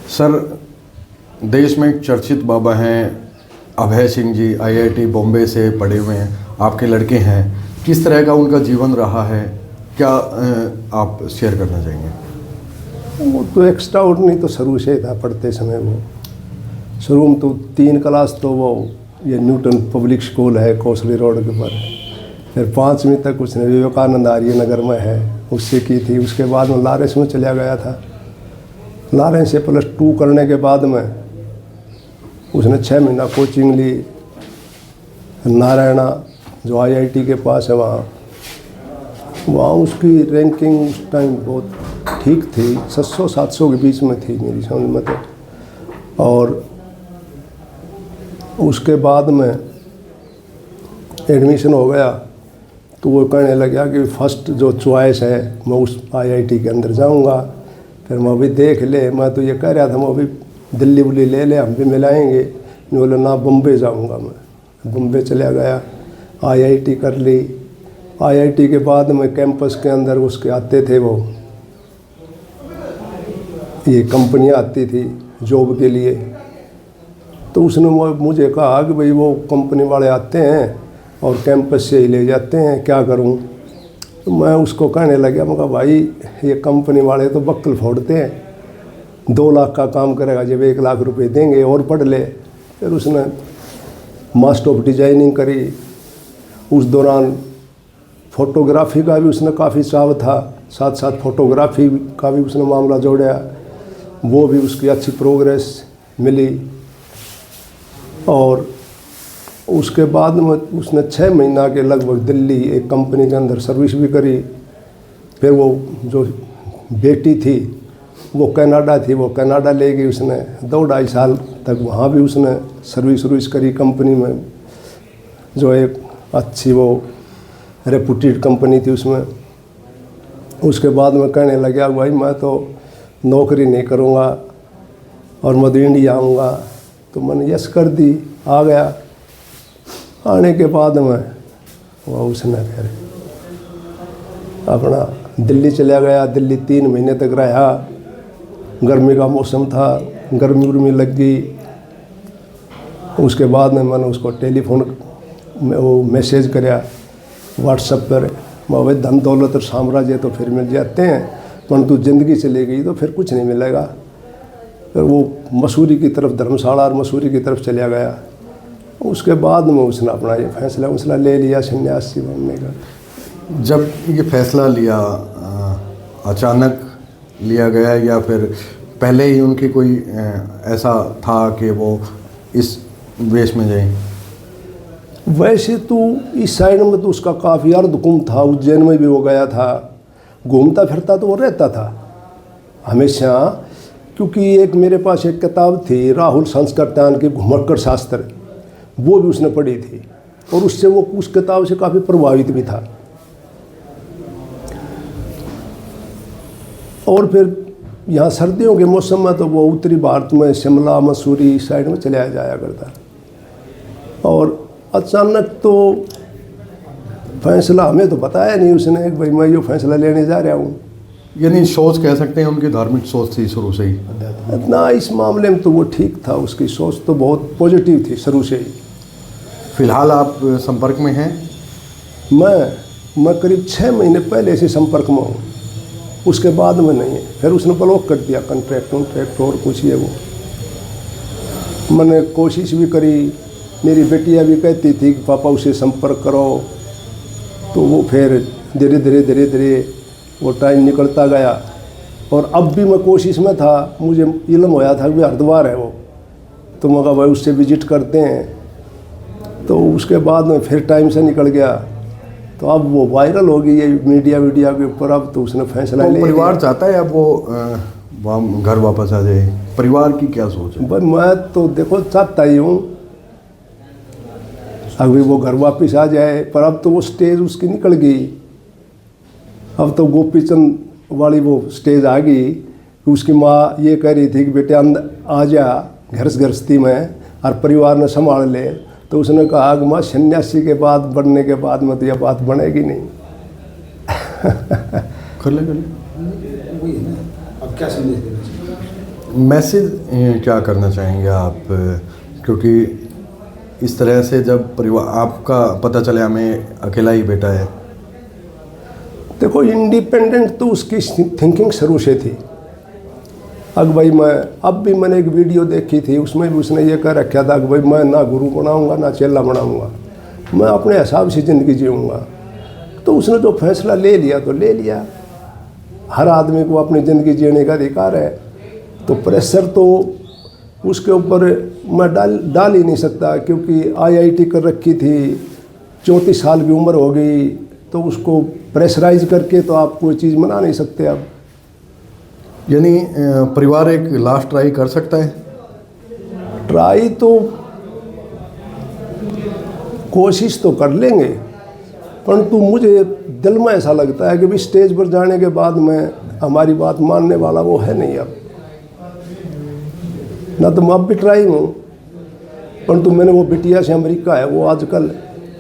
Sir, देश में एक चर्चित बाबा हैं अभय सिंह जी, आईआईटी बॉम्बे से पढ़े हुए हैं, आपके लड़के हैं। किस तरह का उनका जीवन रहा है, क्या आप शेयर करना चाहेंगे? वो तो एक्स्ट्रा ऑर्डिनरी तो शुरू से था। पढ़ते समय वो शुरू में तो 3 क्लास तो वो ये न्यूटन पब्लिक स्कूल है कोसली रोड के ऊपर, फिर 5वीं तक उसने विवेकानंद आर्य नगर में है उससे की थी। उसके बाद में लॉरेंस में चला गया था। लॉरेंस से +2 करने के बाद में उसने 6 महीना कोचिंग ली नारायणा जो आईआईटी के पास है वहाँ उसकी रैंकिंग उस टाइम बहुत ठीक थी, 600-700 के बीच में थी मेरी समझ में तो। और उसके बाद में एडमिशन हो गया तो वो कहने लगा कि फर्स्ट जो चॉइस है मैं उस आईआईटी के अंदर जाऊंगा। फिर मैं अभी देख ले, मैं तो ये कह रहा था मैं अभी दिल्ली उल्ली ले ले, हम भी मिलाएंगे। नहीं बोले ना, बम्बे जाऊंगा मैं। बम्बे चला गया, आईआईटी कर ली। आईआईटी के बाद में कैंपस के अंदर उसके आते थे वो ये कंपनियां आती थी जॉब के लिए, तो उसने मुझे कहा कि भाई वो कंपनी वाले आते हैं और कैंपस से ही ले जाते हैं, क्या करूं? तो मैं उसको कहने लगा, मैं कहा भाई ये कंपनी वाले तो बक्कल फोड़ते हैं, 2 लाख का काम करेगा जब 1 लाख रुपए देंगे और पढ़ ले। फिर उसने मास्टर ऑफ डिजाइनिंग करी। उस दौरान फोटोग्राफी का भी उसने काफ़ी चाव था, साथ साथ फोटोग्राफी का भी उसने मामला जोड़ा, वो भी उसकी अच्छी प्रोग्रेस मिली। और उसके बाद में उसने 6 महीना के लगभग दिल्ली एक कंपनी के अंदर सर्विस भी करी। फिर वो जो बेटी थी वो कनाडा थी, वो कनाडा ले गई उसने, 2-2.5 साल तक वहाँ भी उसने सर्विस करी कंपनी में, जो एक अच्छी वो रेपुटेड कंपनी थी उसमें। उसके बाद में कहने लगा भाई मैं तो नौकरी नहीं करूँगा और मैं तो इंडिया आऊँगा। तो मैंने यस कर दी, आ गया। आने के बाद में वो उसने फिर अपना दिल्ली चला गया। दिल्ली 3 महीने तक रहा। गर्मी का मौसम था, गर्मी लग गई। उसके बाद में मैंने उसको टेलीफोन में वो मैसेज कराया व्हाट्सएप पर, भाई धन दौलत और साम्राज्य तो फिर मिल जाते हैं, परंतु ज़िंदगी चली गई तो फिर कुछ नहीं मिलेगा। फिर वो मसूरी की तरफ, धर्मशाला और मसूरी की तरफ चला गया। उसके बाद में उसने अपना ये फैसला ले लिया सन्यासी बनने का। जब ये फैसला लिया, अचानक लिया गया या फिर पहले ही उनकी कोई ऐसा था कि वो इस वेश में जाए? वैसे तो इस साइड में तो उसका काफ़ी अर्धकुंभ था, उज्जैन में भी वो गया था, घूमता फिरता तो वो रहता था हमेशा। क्योंकि एक मेरे पास एक किताब थी राहुल संस्कृत्यान की घुमक्कड़ शास्त्र, वो भी उसने पढ़ी थी और उससे वो उस किताब से काफ़ी प्रभावित भी था। और फिर यहाँ सर्दियों के मौसम में तो वो उत्तरी भारत में शिमला मसूरी साइड में चला जाया करता। और अचानक तो फैसला हमें तो बताया नहीं उसने कि भाई मैं ये फैसला लेने जा रहा हूँ। यानी सोच कह सकते हैं उनकी धार्मिक सोच थी शुरू से ही? इतना इस मामले में तो वो ठीक था, उसकी सोच तो बहुत पॉजिटिव थी शुरू से ही। फिलहाल आप संपर्क में हैं? मैं करीब 6 महीने पहले से संपर्क में हूँ, उसके बाद में नहीं है। फिर उसने ब्लॉक कर दिया कॉन्ट्रैक्ट और कुछ ये वो। मैंने कोशिश भी करी, मेरी बेटियाँ भी कहती थी कि पापा उसे संपर्क करो, तो वो फिर धीरे धीरे वो टाइम निकलता गया। और अब भी मैं कोशिश में था, मुझे इल्म होया था कि हरिद्वार है वो, तो मैं कहा भाई उससे विजिट करते हैं। तो उसके बाद में फिर टाइम से निकल गया। तो अब वो वायरल हो गई है मीडिया के ऊपर। अब तो उसने फैसला ले लिया। परिवार चाहता है अब वो घर वापस आ जाए, परिवार की क्या सोच है? भाई मैं तो देखो चाहता ही हूँ अभी वो घर वापस आ जाए, पर अब तो वो स्टेज उसकी निकल गई। अब तो गोपीचंद वाली वो स्टेज आ गई कि उसकी माँ ये कह रही थी कि बेटे अंदर आ जा गृहस्थी में और परिवार ने संभाल ले। तो उसने कहा कि माँ सन्यासी के बाद बनने के बाद में तो यह बात बनेगी नहीं। कर ले। अब क्या संदेश देना चाहिए? मैसेज क्या करना चाहेंगे आप, क्योंकि इस तरह से जब परिवार आपका पता चले हमें अकेला ही बेटा है। देखो, इंडिपेंडेंट तो उसकी थिंकिंग शुरू से थी। अब भाई अब भी मैंने एक वीडियो देखी थी, उसमें भी उसने ये कह रखा था कि भाई मैं ना गुरु बनाऊंगा ना चेला बनाऊंगा, मैं अपने हिसाब से ज़िंदगी जीऊँगा। तो उसने जो फैसला ले लिया तो ले लिया। हर आदमी को अपनी ज़िंदगी जीने का अधिकार है, तो प्रेशर तो उसके ऊपर मैं डाल ही नहीं सकता, क्योंकि IIT कर रखी थी, 34 साल की उम्र हो गई, तो उसको प्रेशराइज करके तो आप कोई चीज़ मना नहीं सकते। अब यानी परिवार एक लास्ट ट्राई कर सकता है? ट्राई तो कोशिश तो कर लेंगे, परंतु मुझे दिल में ऐसा लगता है कि भी स्टेज पर जाने के बाद में हमारी बात मानने वाला वो है नहीं। अब ना तो मैं अब भी ट्राई हूँ, परंतु मैंने वो बिटिया से, अमेरिका है वो, आजकल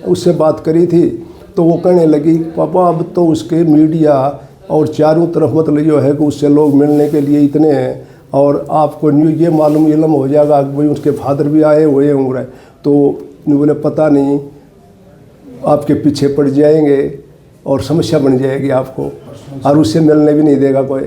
उससे बात करी थी, तो वो कहने लगी पापा अब तो उसके मीडिया और चारों तरफ मतलब ये है कि उससे लोग मिलने के लिए इतने हैं, और आपको ये मालूम इलम हो जाएगा कि भाई उसके फादर भी आए हुए होंगे, तो बोले पता नहीं, आपके पीछे पड़ जाएंगे और समस्या बन जाएगी आपको, और उससे मिलने भी नहीं देगा कोई।